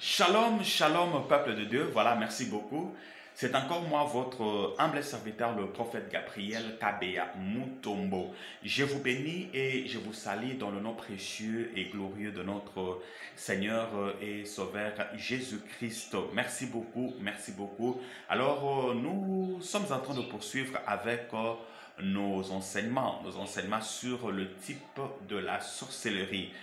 Shalom, shalom, peuple de Dieu. Voilà, merci beaucoup. C'est encore moi, votre humble serviteur, le prophète Gabriel Kabea Mutombo. Je vous bénis et je vous salue dans le nom précieux et glorieux de notre Seigneur et Sauveur Jésus-Christ. Merci beaucoup, merci beaucoup. Alors, nous sommes en train de poursuivre avec nos enseignements sur le type de la sorcellerie,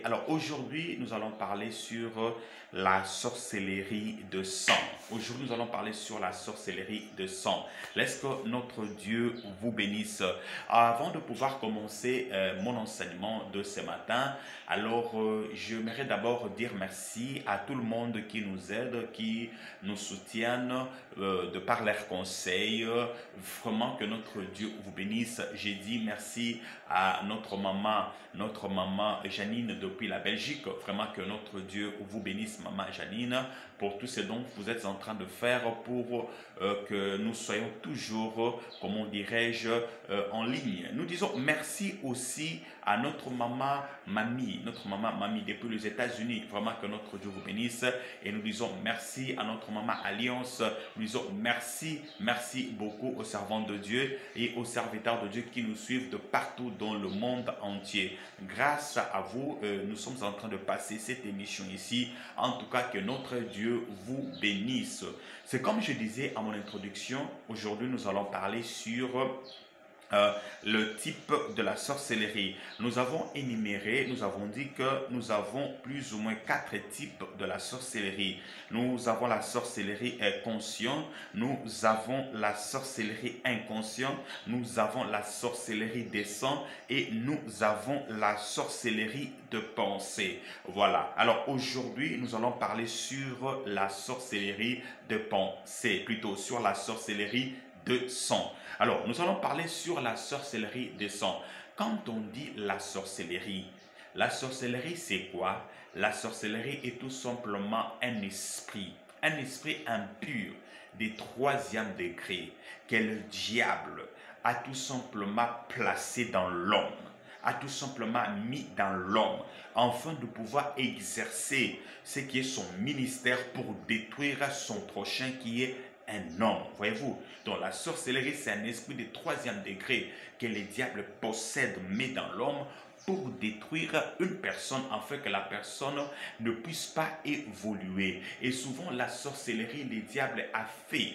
Alors aujourd'hui, nous allons parler sur la sorcellerie de sang. Aujourd'hui, nous allons parler sur la sorcellerie de sang. Laisse que notre Dieu vous bénisse. Avant de pouvoir commencer mon enseignement de ce matin, alors j'aimerais d'abord dire merci à tout le monde qui nous aide, qui nous soutiennent de par leurs conseils. Vraiment que notre Dieu vous bénisse. J'ai dit merci à notre maman Janine depuis la Belgique. Vraiment que notre Dieu vous bénisse, maman Janine, pour tout ce dont vous êtes en train de faire pour que nous soyons toujours, comment dirais-je, en ligne. Nous disons merci aussi à notre maman Mamie depuis les États-Unis. Vraiment que notre Dieu vous bénisse. Et nous disons merci à notre maman Alliance. Nous disons merci beaucoup aux servants de Dieu et aux serviteurs de Dieu qui nous suivent de partout dans le monde entier. Grâce à vous, nous sommes en train de passer cette émission ici. En tout cas, que notre Dieu vous bénisse. C'est comme je disais à mon introduction, aujourd'hui nous allons parler sur le type de la sorcellerie. Nous avons énuméré, nous avons dit que nous avons plus ou moins 4 types de la sorcellerie. Nous avons la sorcellerie consciente, nous avons la sorcellerie inconsciente, nous avons la sorcellerie des sangs et nous avons la sorcellerie de pensée. Voilà. Alors aujourd'hui, nous allons parler sur la sorcellerie de pensée, plutôt sur la sorcellerie de sang. Alors, nous allons parler sur la sorcellerie de sang. Quand on dit la sorcellerie c'est quoi? La sorcellerie est tout simplement un esprit impur des 3e degré que le diable a tout simplement placé dans l'homme, a tout simplement mis dans l'homme, afin de pouvoir exercer ce qui est son ministère pour détruire son prochain qui est un homme, voyez-vous. Donc la sorcellerie, c'est un esprit de 3e degré que le diable possède, met dans l'homme pour détruire une personne afin que la personne ne puisse pas évoluer. Et souvent la sorcellerie, le diable a fait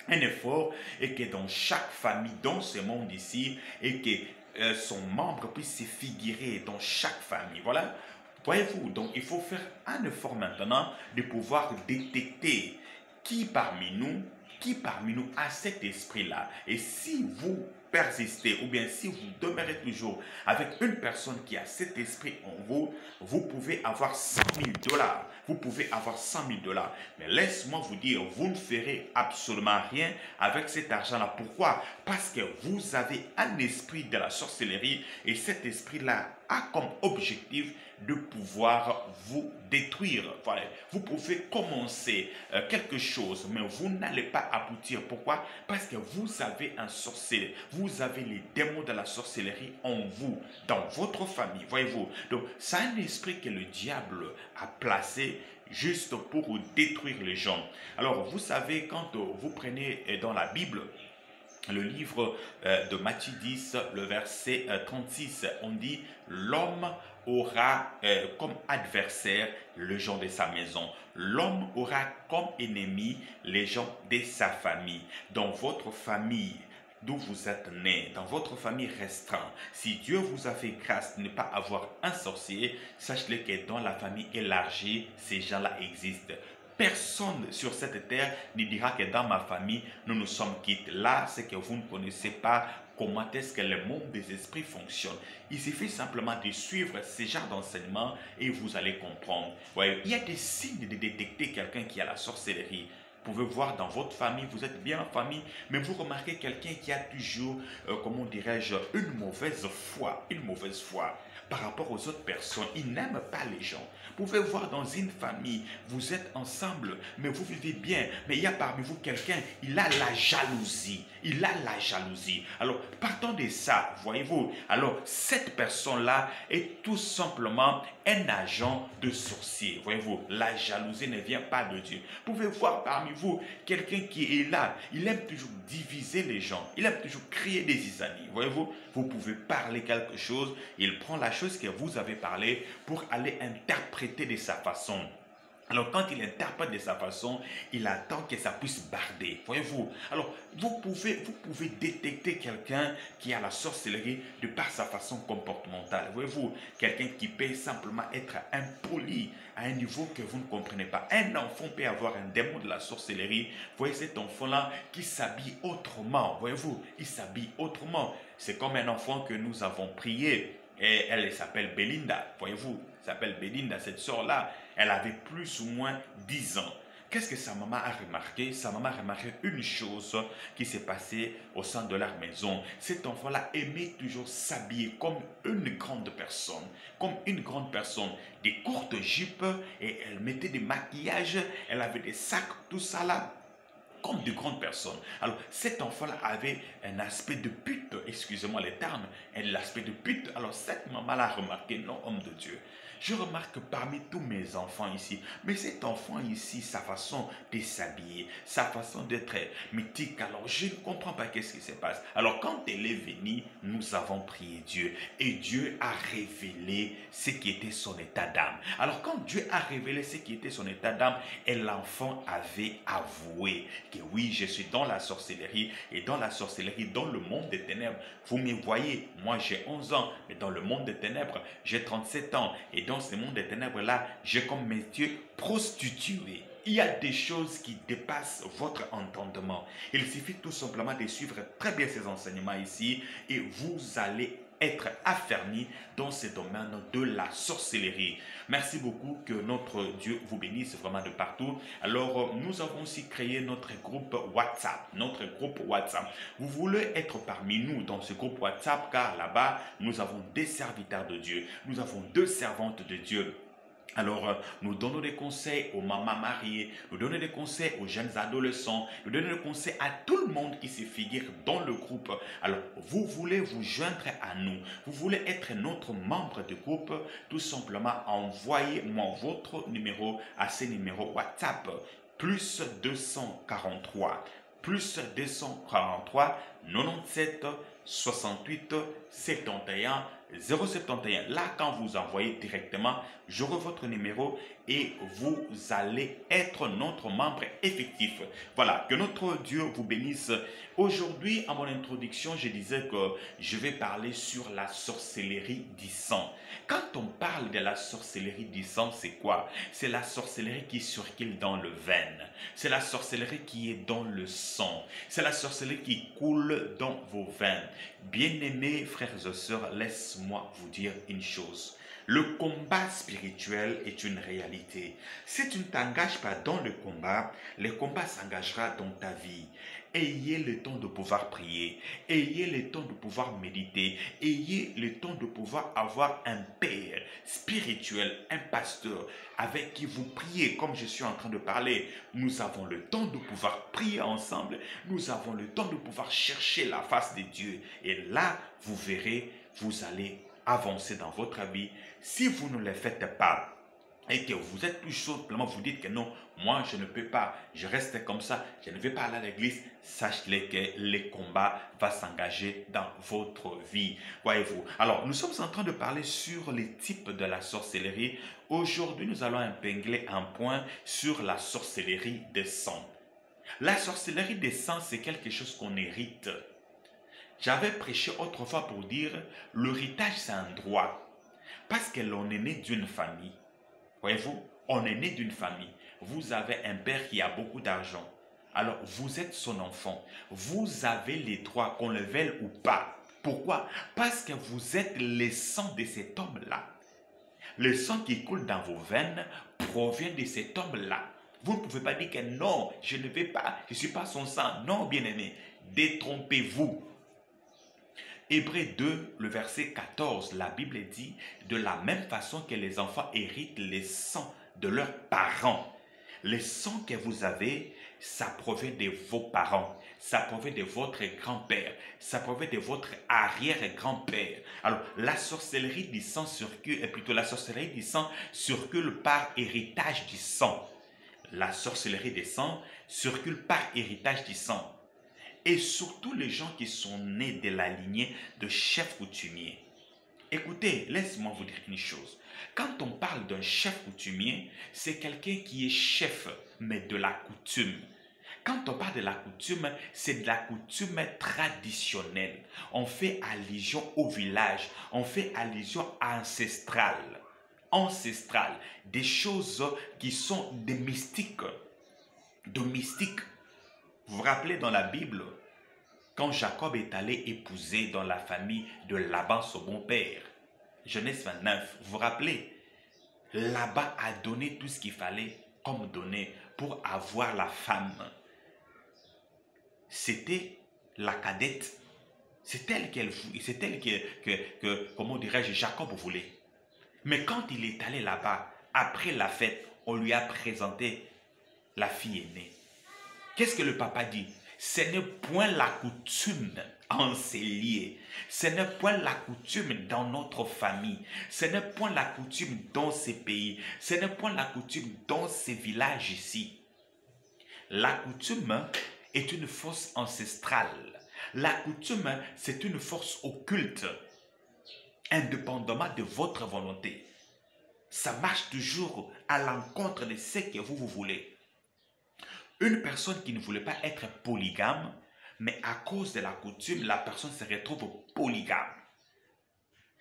un effort et que dans chaque famille, dans ce monde ici, et que son membre puisse se figurer dans chaque famille. Voilà. Voyez-vous, donc il faut faire un effort maintenant de pouvoir détecter qui parmi nous a cet esprit-là. Et si vous persistez ou bien si vous demeurez toujours avec une personne qui a cet esprit en vous, vous pouvez avoir 100 000 dollars. Vous pouvez avoir 100 000 dollars. Mais laisse-moi vous dire, vous ne ferez absolument rien avec cet argent-là. Pourquoi? Parce que vous avez un esprit de la sorcellerie et cet esprit-là a comme objectif de pouvoir vous détruire. Voilà. Vous pouvez commencer quelque chose, mais vous n'allez pas aboutir. Pourquoi? Parce que vous avez un sorcier. Vous avez les démons de la sorcellerie en vous, dans votre famille. Voyez-vous? Donc, c'est un esprit que le diable a placé juste pour détruire les gens. Alors, vous savez, quand vous prenez dans la Bible, le livre de Matthieu 10, le verset 36, on dit « L'homme aura comme adversaire les gens de sa maison. L'homme aura comme ennemi les gens de sa famille. » Dans votre famille, d'où vous êtes né, dans votre famille restreinte, si Dieu vous a fait grâce de ne pas avoir un sorcier, sachez que dans la famille élargie, ces gens-là existent. Personne sur cette terre ne dira que dans ma famille, nous nous sommes quittes. Là, c'est que vous ne connaissez pas comment est-ce que le monde des esprits fonctionne. Il suffit simplement de suivre ce genre d'enseignement et vous allez comprendre. Ouais, il y a des signes de détecter quelqu'un qui a la sorcellerie. Vous pouvez voir dans votre famille, vous êtes bien en famille, mais vous remarquez quelqu'un qui a toujours, comment dirais-je, une mauvaise foi. par rapport aux autres personnes. Il n'aime pas les gens. Vous pouvez voir dans une famille, vous êtes ensemble, mais vous vivez bien. Mais il y a parmi vous quelqu'un, il a la jalousie. Il a la jalousie. Alors, partons de ça, voyez-vous. Alors, cette personne-là est tout simplement un agent de sorcier. Voyez-vous, la jalousie ne vient pas de Dieu. Vous pouvez voir parmi vous quelqu'un qui est là. Il aime toujours diviser les gens. Il aime toujours créer des zizanies. Voyez-vous, vous pouvez parler quelque chose. Il prend la chose que vous avez parlé pour aller interpréter de sa façon. Alors, quand il interprète de sa façon, il attend que ça puisse barder. Voyez-vous? Alors, vous pouvez détecter quelqu'un qui a la sorcellerie de par sa façon comportementale. Voyez-vous? Quelqu'un qui peut simplement être impoli à un niveau que vous ne comprenez pas. Un enfant peut avoir un démon de la sorcellerie. Voyez cet enfant-là qui s'habille autrement. Voyez-vous? Il s'habille autrement. C'est comme un enfant que nous avons prié. Et elle s'appelle Belinda, voyez-vous, s'appelle Belinda, cette sœur-là, elle avait plus ou moins 10 ans. Qu'est-ce que sa maman a remarqué? Sa maman a remarqué une chose qui s'est passée au sein de leur maison. Cet enfant-là aimait toujours s'habiller comme une grande personne, des courtes jupes, et elle mettait des maquillages, elle avait des sacs, tout ça là, comme de grandes personnes. Alors, cet enfant-là avait un aspect de pute, excusez-moi les termes, l'aspect de pute. Alors, cette maman l'a remarqué, non, homme de Dieu. Je remarque parmi tous mes enfants ici, mais cet enfant ici, sa façon de s'habiller, sa façon d'être mythique, alors je ne comprends pas qu'est-ce qui se passe. Alors quand elle est venue, nous avons prié Dieu et Dieu a révélé ce qui était son état d'âme. Alors quand Dieu a révélé ce qui était son état d'âme, et l'enfant avait avoué que oui, je suis dans la sorcellerie, et dans la sorcellerie, dans le monde des ténèbres. Vous me voyez, moi j'ai 11 ans, mais dans le monde des ténèbres, j'ai 37 ans, et dans ce monde des ténèbres-là, j'ai comme métier prostituée. Il y a des choses qui dépassent votre entendement. Il suffit tout simplement de suivre très bien ces enseignements ici et vous allez être affermi dans ce domaine de la sorcellerie. Merci beaucoup, que notre Dieu vous bénisse vraiment de partout. Alors, nous avons aussi créé notre groupe WhatsApp. Vous voulez être parmi nous dans ce groupe WhatsApp, car là-bas, nous avons des serviteurs de Dieu. Nous avons 2 servantes de Dieu. Alors, nous donnons des conseils aux mamans mariées, nous donnons des conseils aux jeunes adolescents, nous donnons des conseils à tout le monde qui se figure dans le groupe. Alors, vous voulez vous joindre à nous, vous voulez être notre membre de groupe, tout simplement envoyez-moi votre numéro à ce numéro WhatsApp, plus 243 97 68 71 071. Là, quand vous envoyez directement, j'aurai votre numéro et vous allez être notre membre effectif. Voilà, que notre Dieu vous bénisse. Aujourd'hui, à mon introduction, je disais que je vais parler sur la sorcellerie du sang. Quand on parle de la sorcellerie du sang, c'est quoi? C'est la sorcellerie qui circule dans le veine. C'est la sorcellerie qui est dans le sang. C'est la sorcellerie qui coule dans vos veines. Bien-aimés frères et sœurs, laisse-moi vous dire une chose. Le combat spirituel est une réalité. Si tu ne t'engages pas dans le combat s'engagera dans ta vie. Ayez le temps de pouvoir prier. Ayez le temps de pouvoir méditer. Ayez le temps de pouvoir avoir un père spirituel, un pasteur avec qui vous priez comme je suis en train de parler. Nous avons le temps de pouvoir prier ensemble. Nous avons le temps de pouvoir chercher la face de Dieu. Et là, vous verrez, vous allez avancer dans votre vie. Si vous ne le faites pas, et que vous êtes tout simplement, vous dites que non, moi je ne peux pas, je reste comme ça, je ne vais pas aller à l'église, sachez que le combat va s'engager dans votre vie. Voyez-vous. Alors, nous sommes en train de parler sur les types de la sorcellerie. Aujourd'hui, nous allons épingler un point sur la sorcellerie des sangs. La sorcellerie des sangs, c'est quelque chose qu'on hérite. J'avais prêché autrefois pour dire, l'héritage c'est un droit. Parce que l'on est né d'une famille. Voyez-vous, on est né d'une famille. Vous avez un père qui a beaucoup d'argent. Alors, vous êtes son enfant. Vous avez les droits, qu'on le veuille ou pas. Pourquoi? Parce que vous êtes le sang de cet homme-là. Le sang qui coule dans vos veines provient de cet homme-là. Vous ne pouvez pas dire que non, je ne vais pas, je ne suis pas son sang. Non, bien-aimé, détrompez-vous. Hébreux 2, le verset 14, la Bible dit, de la même façon que les enfants héritent les sangs de leurs parents. Les sangs que vous avez, ça provient de vos parents, ça provient de votre grand-père, ça provient de votre arrière-grand-père. Alors, la sorcellerie du sang circule, et plutôt la sorcellerie du sang circule par héritage du sang. La sorcellerie des sangs circule par héritage du sang. Et surtout les gens qui sont nés de la lignée de chefs coutumiers. Écoutez, laisse-moi vous dire une chose. Quand on parle d'un chef coutumier, c'est quelqu'un qui est chef, mais de la coutume. Quand on parle de la coutume, c'est de la coutume traditionnelle. On fait allusion au village, on fait allusion ancestrale. Ancestrale, des choses qui sont des mystiques. De mystiques. Vous vous rappelez dans la Bible, quand Jacob est allé épouser dans la famille de Laban, son bon-père, Genèse 29, vous vous rappelez, Laban a donné tout ce qu'il fallait comme donner pour avoir la femme. C'était la cadette. C'est elle que, comment dirais-je, Jacob voulait. Mais quand il est allé là-bas, après la fête, on lui a présenté la fille aînée. Qu'est-ce que le papa dit? Ce n'est point la coutume en ces lieux. Ce n'est point la coutume dans notre famille. Ce n'est point la coutume dans ces pays. Ce n'est point la coutume dans ces villages ici. La coutume est une force ancestrale. La coutume, c'est une force occulte, indépendamment de votre volonté. Ça marche toujours à l'encontre de ce que vous voulez. Une personne qui ne voulait pas être polygame, mais à cause de la coutume, la personne se retrouve polygame.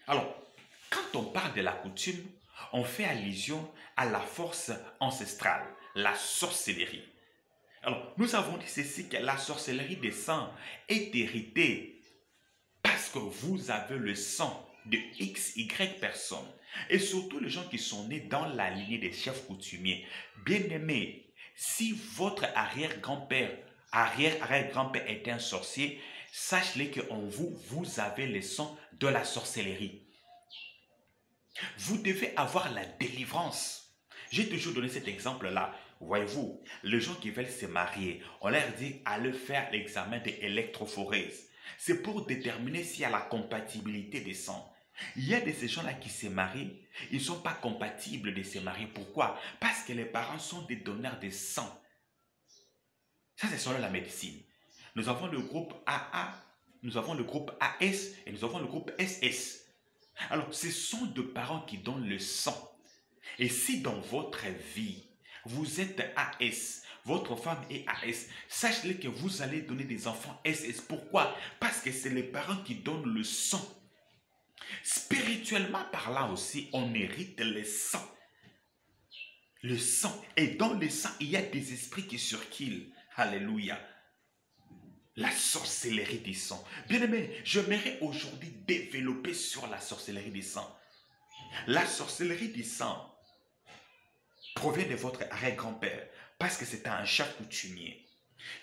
Alors, quand on parle de la coutume, on fait allusion à la force ancestrale, la sorcellerie. Alors, nous avons dit ceci, que la sorcellerie des sangs est héritée parce que vous avez le sang de X, Y personnes. Et surtout les gens qui sont nés dans la lignée des chefs coutumiers. Bien-aimés, si votre arrière-grand-père, arrière-arrière-grand-père était un sorcier, sachez qu'en vous, vous avez le sang de la sorcellerie. Vous devez avoir la délivrance. J'ai toujours donné cet exemple-là. Voyez-vous, les gens qui veulent se marier, on leur dit allez faire l'examen de l'électrophorèse. C'est pour déterminer s'il y a la compatibilité des sangs. Il y a de ces gens-là qui se marient, ils ne sont pas compatibles de se marier. Pourquoi? Parce que les parents sont des donneurs de sang. Ça, c'est selon la médecine. Nous avons le groupe AA, nous avons le groupe AS et nous avons le groupe SS. Alors, ce sont deux parents qui donnent le sang. Et si dans votre vie, vous êtes AS, votre femme est AS, sachez que vous allez donner des enfants SS. Pourquoi? Parce que c'est les parents qui donnent le sang. Spirituellement parlant aussi, on hérite le sang. Le sang. Et dans le sang, il y a des esprits qui circulent. Alléluia. La sorcellerie des sangs. Bien-aimé, j'aimerais aujourd'hui développer sur la sorcellerie des sangs. La sorcellerie des sangs provient de votre arrière-grand-père parce que c'est un chef coutumier.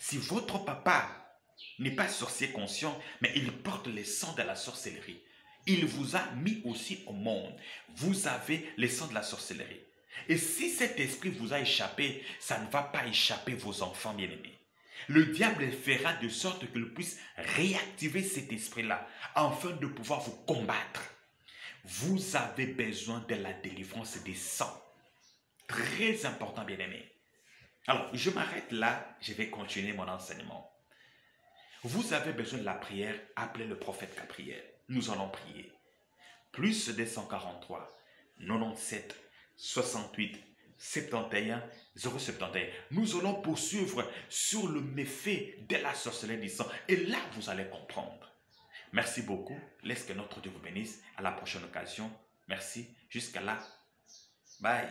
Si votre papa n'est pas sorcier conscient, mais il porte le sang de la sorcellerie, il vous a mis aussi au monde. Vous avez le sang de la sorcellerie. Et si cet esprit vous a échappé, ça ne va pas échapper vos enfants bien-aimés. Le diable fera de sorte qu'il puisse réactiver cet esprit-là afin de pouvoir vous combattre. Vous avez besoin de la délivrance des sangs. Très important, bien-aimés. Alors, je m'arrête là, je vais continuer mon enseignement. Vous avez besoin de la prière, appelez le prophète Gabriel. Nous allons prier. Plus 243, 97, 68, 71, 071. Nous allons poursuivre sur le méfait de la sorcellerie du sang. Et là, vous allez comprendre. Merci beaucoup. Laisse que notre Dieu vous bénisse. À la prochaine occasion. Merci. Jusqu'à là. Bye.